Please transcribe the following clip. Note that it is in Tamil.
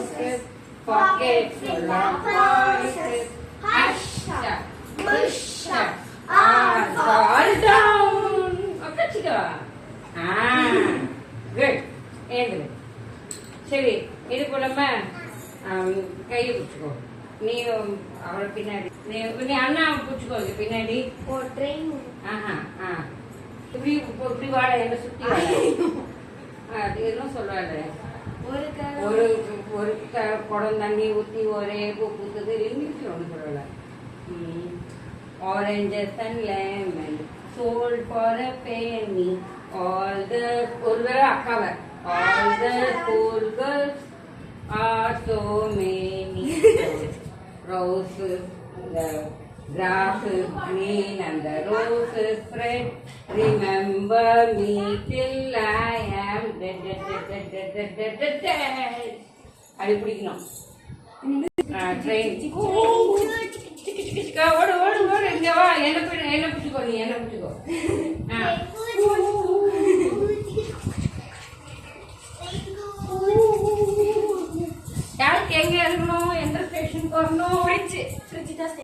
roses, pockets full of voices. Hush, push, all fall down. உட்காச்சிக்கோ. குட். ஏந்து. சரி, இது போலமா கையை பிடிச்சிக்கோ. நீ அவளை பின்னாடி நீ அண்ணா பிடிச்சிக்கோ பின்னாடி. இப்படி இப்படி வாட என்ன சுத்தி அது எதுவும் சொல்லாத. ஒரு ஒரு குடம் தண்ணி ஊற்றி ஒரே பூ பூத்தது இங்கிலீஷில் ஒன்றும் சொல்லலை. Oranges and lemon sold for a penny. All the ஒருவேளை அக்காவை all the school girls are so many. Roses, the grass is green and the roses red. Remember me till I am dead, dead, dead, dead, dead, dead, dead, dead. அது பிடிக்கணும். ட்ரெயின் ஓடு ஓடு ஓடு இங்க வா. என்ன பிடிச்சிக்கோ. நீ என்ன பிடிச்சிக்கோ. யாருக்கு எங்க இருக்கணும், எந்த ஸ்டேஷனுக்கு வரணும்.